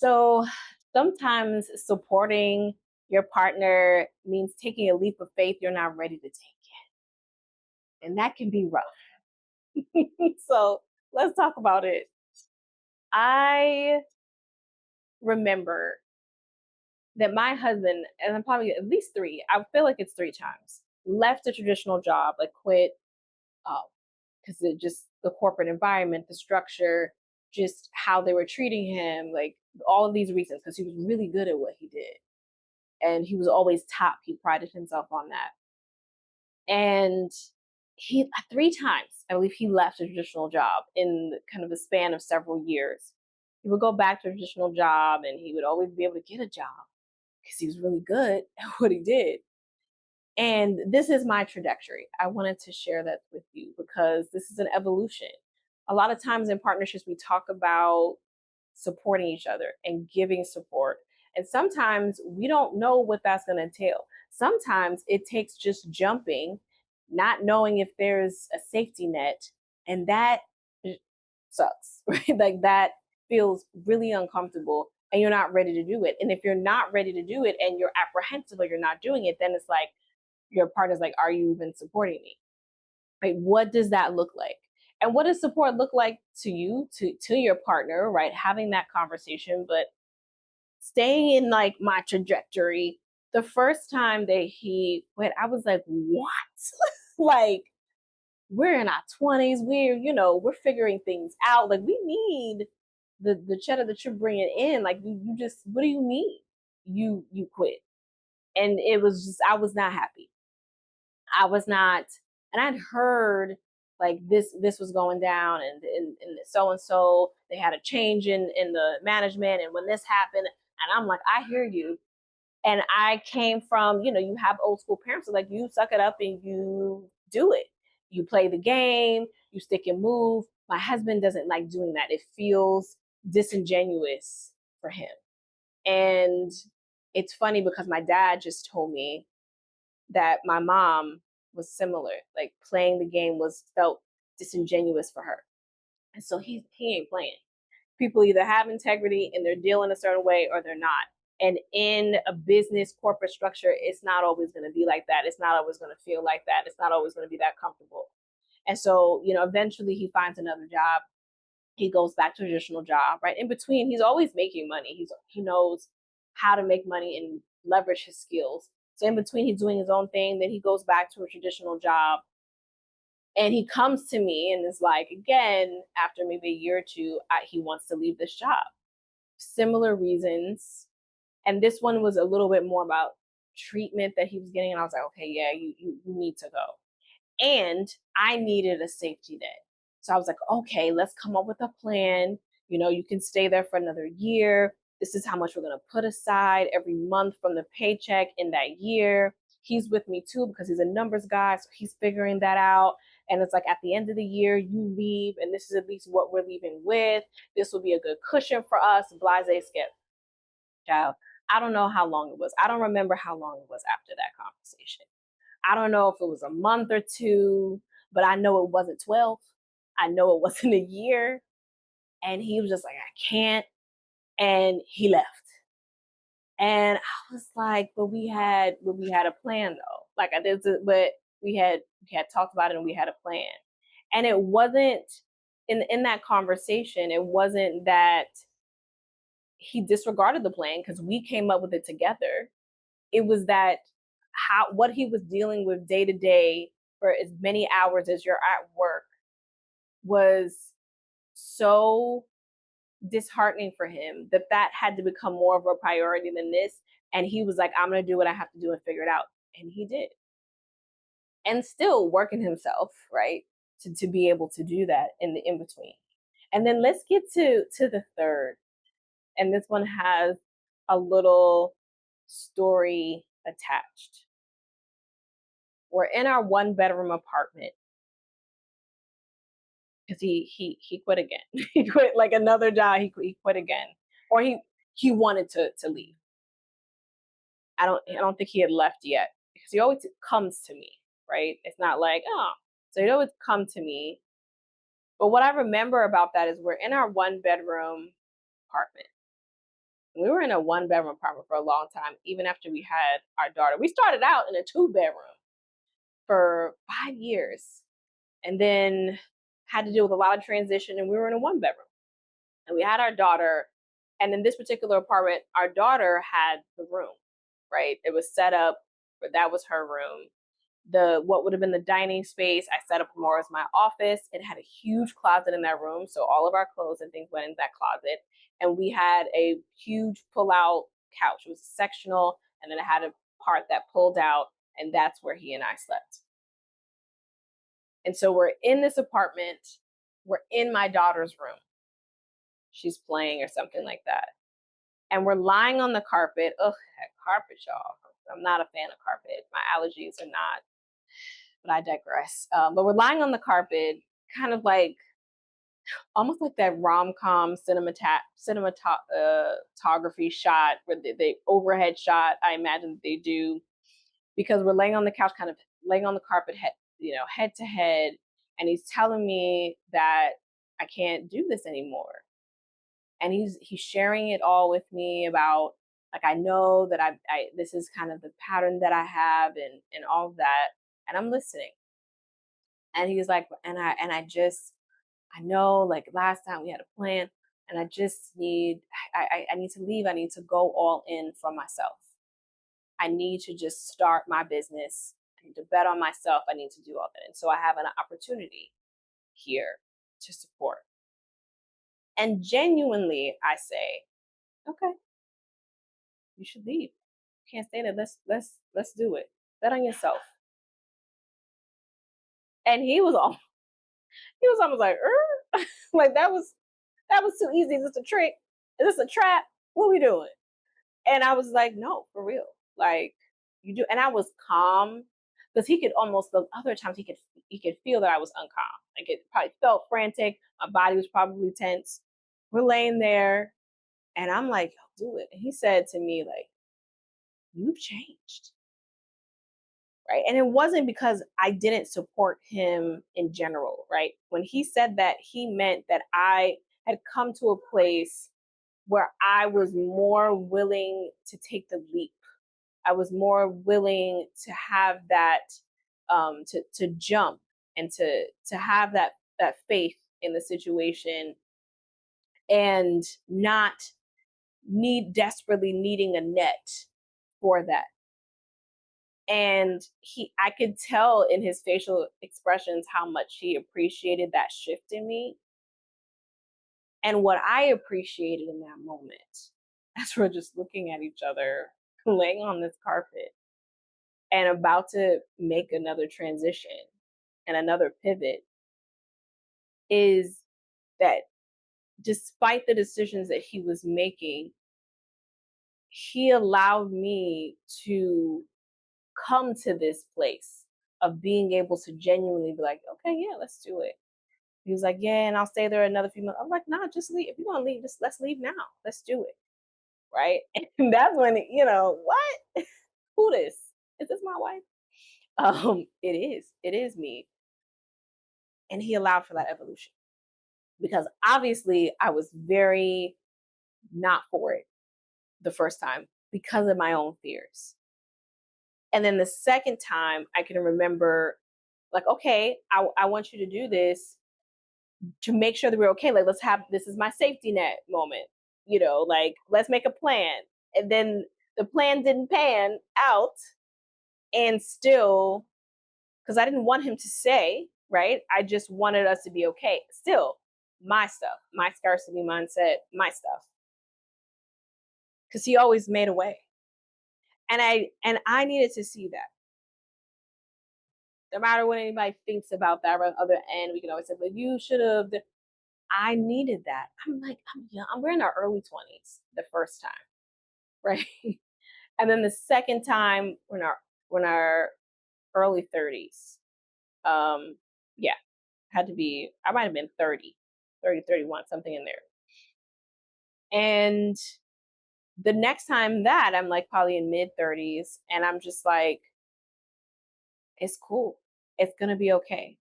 So sometimes supporting your partner means taking a leap of faith you're not ready to take it. And that can be rough. So let's talk about it. I remember that my husband, and I'm probably at least three, I feel like it's three times, left a traditional job, like quit, because it just the corporate environment, the structure, just how they were treating him, like all of these reasons, because he was really good at what he did. And he was always top. He prided himself on that. And he three times, I believe he left a traditional job in kind of a span of several years. He would go back to a traditional job and he would always be able to get a job because he was really good at what he did. And this is my trajectory. I wanted to share that with you because this is an evolution. A lot of times in partnerships, we talk about supporting each other and giving support. And sometimes we don't know what that's going to entail. Sometimes it takes just jumping, not knowing if there's a safety net, and that sucks, right? Like that feels really uncomfortable and you're not ready to do it. And if you're not ready to do it and you're apprehensive or you're not doing it, then it's like your partner's like, are you even supporting me? Right? What does that look like? And what does support look like to you, to your partner, right? Having that conversation, but staying in like my trajectory. The first time that he went, I was like, what? Like, we're in our 20s. We're figuring things out. Like, we need the cheddar that you're bringing in. Like, you just, what do you mean? You quit. And it was just, I was not happy. I was not, and I'd heard like this was going down, and so and so they had a change in the management, and when this happened, and I'm like, I hear you, and I came from, you have old school parents who are like, you suck it up and you do it, you play the game, you stick and move. My husband doesn't like doing that. It feels disingenuous for him, and it's funny because my dad just told me that my mom was similar. Like playing the game was felt disingenuous for her. And so he ain't playing. People either have integrity and they're dealing a certain way or they're not. And in a business corporate structure, it's not always going to be like that. It's not always going to feel like that. It's not always going to be that comfortable. And so, eventually he finds another job. He goes back to a traditional job, right? In between, he's always making money. He knows how to make money and leverage his skills. So in between, he's doing his own thing. Then he goes back to a traditional job, and he comes to me and is like, again, after maybe a year or two, he wants to leave this job. Similar reasons, and this one was a little bit more about treatment that he was getting, and I was like, okay, yeah, you need to go. And I needed a safety net. So I was like, okay, let's come up with a plan. You can stay there for another year. This is how much we're going to put aside every month from the paycheck in that year. He's with me too because he's a numbers guy. So he's figuring that out. And it's like at the end of the year, you leave, and this is at least what we're leaving with. This will be a good cushion for us. Blase skip. Child, I don't know how long it was. I don't remember how long it was after that conversation. I don't know if it was a month or two, but I know it wasn't 12. I know it wasn't a year. And he was just like, I can't. And he left. And I was like, but we had a plan though. Like I did, but we had talked about it and we had a plan. And it wasn't in that conversation, it wasn't that he disregarded the plan because we came up with it together. It was that what he was dealing with day to day for as many hours as you're at work was so disheartening for him that had to become more of a priority than this. And he was like, I'm going to do what I have to do and figure it out. And he did. And still working himself, right? To be able to do that in the in between. And then let's get to the third. And this one has a little story attached. We're in our one bedroom apartment because he quit again. He quit like another job. He quit again, or he wanted to leave. I don't think he had left yet because he always comes to me, right? It's not like, oh, so he'd always come to me. But what I remember about that is we're in our one bedroom apartment, We were in a one-bedroom apartment for a long time, even after we had our daughter. We started out in a two-bedroom for 5 years, and then had to deal with a lot of transition, and we were in a one-bedroom. And we had our daughter, and in this particular apartment, our daughter had the room, right? It was set up, but that was her room. The what would have been the dining space, I set up more as my office. It had a huge closet in that room, so all of our clothes and things went in that closet. And we had a huge pull-out couch. It was sectional, and then it had a part that pulled out, and that's where he and I slept. And so we're in this apartment. We're in my daughter's room. She's playing or something like that. And we're lying on the carpet. Ugh, that carpet, y'all. I'm not a fan of carpet. My allergies are not, but I digress. But we're lying on the carpet, kind of like almost like that rom-com cinematography shot, where the overhead shot, I imagine they do, because we're laying on the couch, kind of laying on the carpet, head to head, and he's telling me that I can't do this anymore. And he's sharing it all with me about, like, I know that I this is kind of the pattern that I have, and all of that, and I'm listening. And he's like, I know, like, last time we had a plan, and I just need I need to leave. I need to go all in for myself. I need to just start my business. I need to bet on myself. I need to do all that. And so I have an opportunity here to support. And genuinely I say, okay, you should leave. You can't stay there. Let's do it. Bet on yourself. And he was almost like, like that was too easy. Is this a trick? Is this a trap? What are we doing? And I was like, no, for real. Like, you do. And I was calm, because he could almost, the other times he could feel that I was uncalm. Like, it probably felt frantic. My body was probably tense. We're laying there, and I'm like, do it. And he said to me, like, you've changed. Right. And it wasn't because I didn't support him in general. Right. When he said that, he meant that I had come to a place where I was more willing to take the leap. I was more willing to have that, to jump, and to have that faith in the situation, and not desperately needing a net for that. And I could tell in his facial expressions how much he appreciated that shift in me. And what I appreciated in that moment, as we're just looking at each other, laying on this carpet, and about to make another transition and another pivot, is that despite the decisions that he was making, he allowed me to come to this place of being able to genuinely be like, okay, yeah, let's do it. He was like, yeah, and I'll stay there another few months. I'm like, nah, just leave. If you want to leave, just let's leave now. Let's do it. Right. And that's when, what? Who this? Is this my wife? It is. It is me. And he allowed for that evolution, because obviously I was very not for it the first time because of my own fears. And then the second time, I can remember, like, okay, I want you to do this to make sure that we're okay. Like, this is my safety net moment, like, let's make a plan. And then the plan didn't pan out. And still, because I didn't want him to say, right? I just wanted us to be okay. Still, my stuff, my scarcity mindset, my stuff. Because he always made a way. And I needed to see that. No matter what anybody thinks about that, on the other end, we can always say, but you should have. I needed that. I'm like, I'm young. We're in our early 20s the first time, right? And then the second time, we're in our early 30s. Yeah, had to be, I might have been 30, 31, something in there. And the next time that, I'm like probably in mid 30s, and I'm just like, it's cool. It's going to be okay.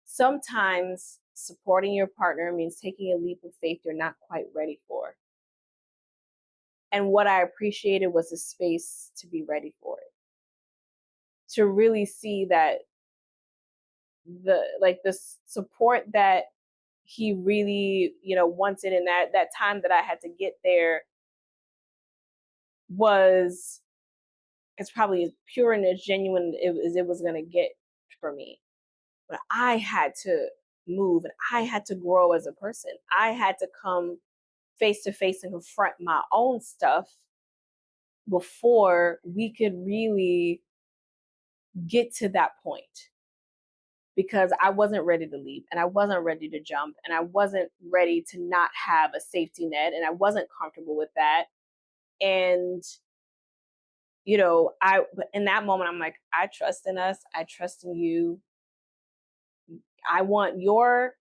Sometimes supporting your partner means taking a leap of faith you're not quite ready for. And what I appreciated was the space to be ready for it, to really see that the support that he really, wanted, and that time that I had to get there was, it's probably as pure and as genuine as it was going to get for me. But I had to move, and I had to grow as a person. I had to come face to face and confront my own stuff before we could really get to that point, because I wasn't ready to leave, and I wasn't ready to jump, and I wasn't ready to not have a safety net, and I wasn't comfortable with that. And I in that moment I'm like, I trust in us, I trust in you. I want your,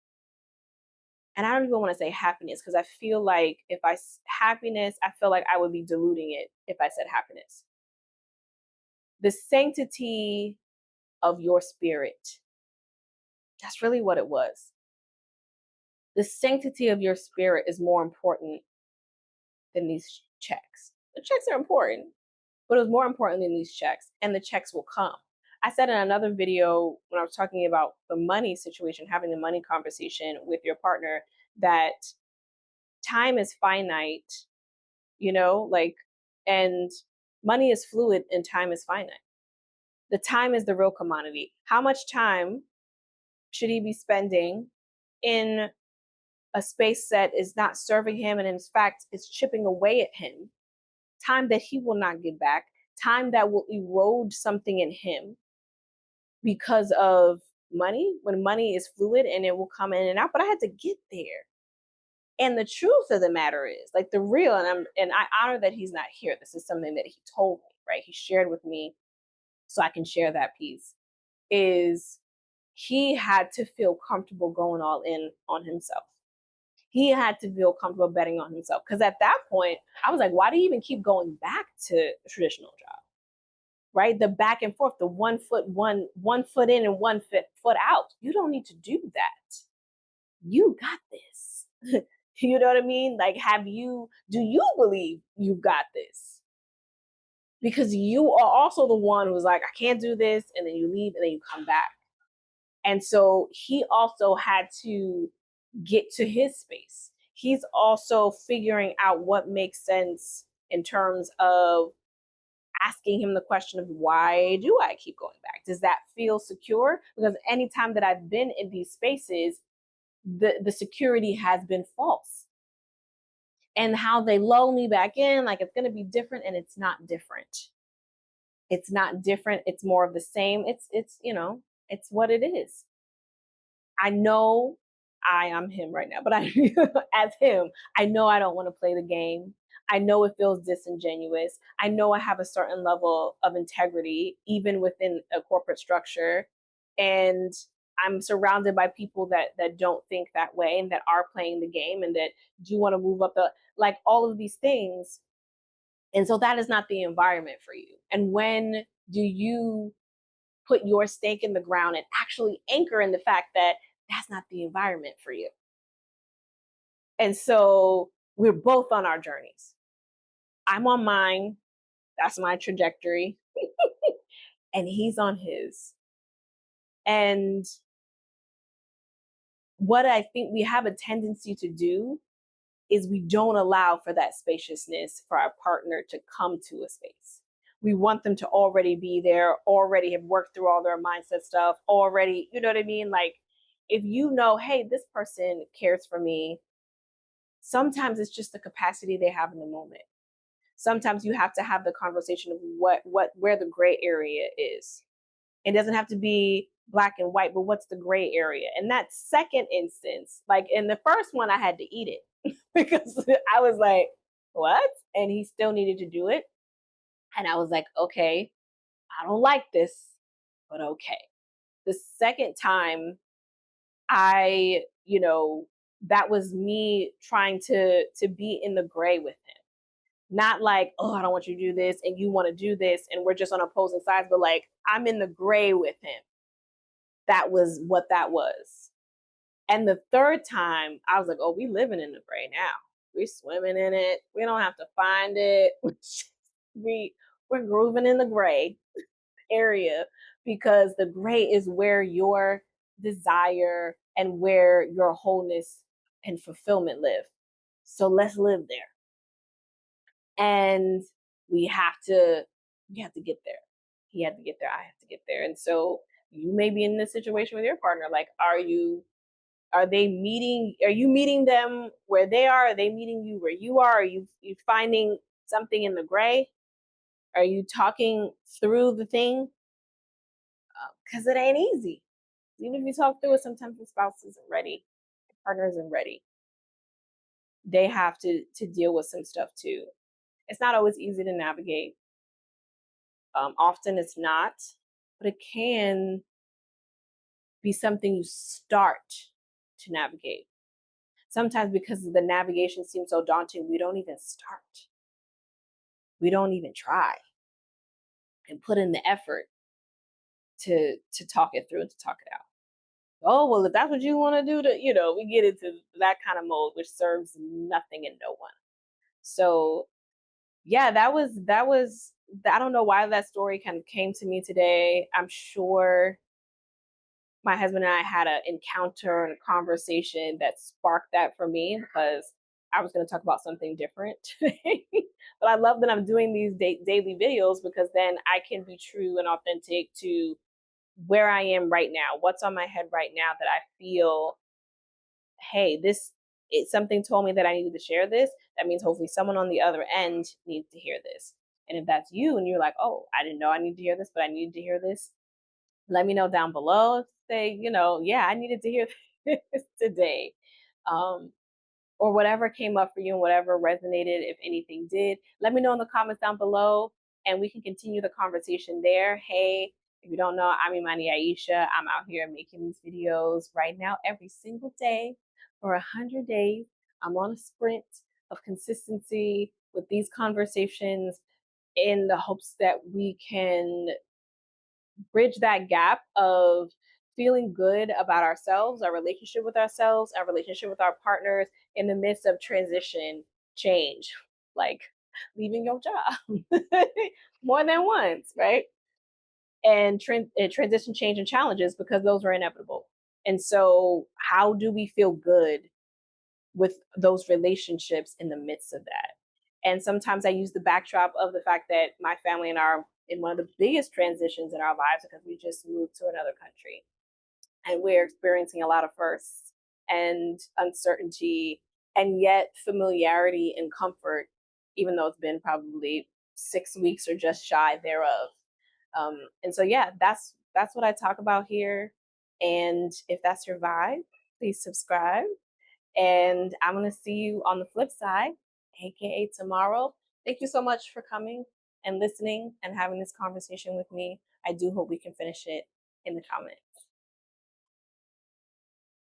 and I don't even want to say happiness, because I feel like if happiness, I feel like I would be diluting it if I said happiness. The sanctity of your spirit. That's really what it was. The sanctity of your spirit is more important than these checks. The checks are important, but it was more important than these checks, and the checks will come. I said in another video when I was talking about the money situation, having the money conversation with your partner, that time is finite, like, and money is fluid and time is finite. The time is the real commodity. How much time should he be spending in a space that is not serving him, and in fact is chipping away at him? Time that he will not give back, time that will erode something in him because of money, when money is fluid and it will come in and out. But I had to get there. And the truth of the matter is, like, the real, and I honor that he's not here. This is something that he told me, right? He shared with me, so I can share that piece. Is he had to feel comfortable going all in on himself. He had to feel comfortable betting on himself. Because at that point, I was like, why do you even keep going back to a traditional job? Right? The back and forth, the 1 foot, one foot in and 1 foot out. You don't need to do that. You got this. You know what I mean? Like, do you believe you've got this? Because you are also the one who's like, I can't do this, and then you leave and then you come back. And so he also had to get to his space. He's also figuring out what makes sense in terms of asking him the question of, why do I keep going back? Does that feel secure? Because anytime that I've been in these spaces, the security has been false. And how they lull me back in, like it's going to be different, and it's not different. It's not different. It's more of the same. It's it's what it is. I know I am him right now, but I as him, I know I don't want to play the game. I know it feels disingenuous. I know I have a certain level of integrity, even within a corporate structure. And I'm surrounded by people that don't think that way, and that are playing the game, and that do want to move up like all of these things. And so that is not the environment for you. And when do you put your stake in the ground and actually anchor in the fact that that's not the environment for you? And so we're both on our journeys. I'm on mine. That's my trajectory. And he's on his. And what I think we have a tendency to do is we don't allow for that spaciousness for our partner to come to a space. We want them to already be there, already have worked through all their mindset stuff, already, you know what I mean? Like, if you know, hey, this person cares for me, sometimes it's just the capacity they have in the moment. Sometimes you have to have the conversation of where the gray area is. It doesn't have to be black and white, but what's the gray area? In that second instance, like in the first one, I had to eat it because I was like, what? And he still needed to do it. And I was like, okay, I don't like this, but okay. The second time, I, that was me trying to be in the gray with him. Not like, oh, I don't want you to do this and you want to do this and we're just on opposing sides, but like, I'm in the gray with him. That was what that was. And the third time, I was like, oh, we living in the gray now. We're swimming in it. We don't have to find it. we we're grooving in the gray area because the gray is where your desire and where your wholeness and fulfillment live. So let's live there. And we have to get there. He had to get there. I have to get there. And so you may be in this situation with your partner. Like, are you meeting them where they are they meeting you where you are you finding something in the gray? Are you talking through the thing? Because it ain't easy. Even if you talk through it, sometimes the spouse isn't ready, the partner isn't ready. They have to deal with some stuff too. It's not always easy to navigate. Often it's not, but it can be something you start to navigate. Sometimes because the navigation seems so daunting, we don't even start. We don't even try and put in the effort to talk it through and to talk it out. Oh, well, if that's what you want to do, we get into that kind of mode, which serves nothing and no one. So yeah, that was I don't know why that story kind of came to me today. I'm sure my husband and I had an encounter and a conversation that sparked that for me because I was going to talk about something different today. But I love that I'm doing these daily videos because then I can be true and authentic to where I am right now, what's on my head right now that I feel, hey, something told me that I needed to share this. That means hopefully someone on the other end needs to hear this. And if that's you and you're like, oh, I didn't know I needed to hear this, but I needed to hear this, let me know down below. Say, yeah, I needed to hear this today. Um, or whatever came up for you and whatever resonated, if anything did, let me know in the comments down below and we can continue the conversation there. Hey, if you don't know, I'm Imani Aisha. I'm out here making these videos right now every single day for 100 days. I'm on a sprint of consistency with these conversations in the hopes that we can bridge that gap of feeling good about ourselves, our relationship with ourselves, our relationship with our partners in the midst of transition, change, like leaving your job more than once, right? And transition, change, and challenges because those are inevitable. And so, how do we feel good with those relationships in the midst of that? And sometimes I use the backdrop of the fact that my family and I are in one of the biggest transitions in our lives because we just moved to another country and we're experiencing a lot of firsts and uncertainty and yet familiarity and comfort, even though it's been probably 6 weeks or just shy thereof. And so yeah, that's what I talk about here. And if that's your vibe, please subscribe. And I'm going to see you on the flip side, aka tomorrow. Thank you so much for coming and listening and having this conversation with me. I do hope we can finish it in the comments.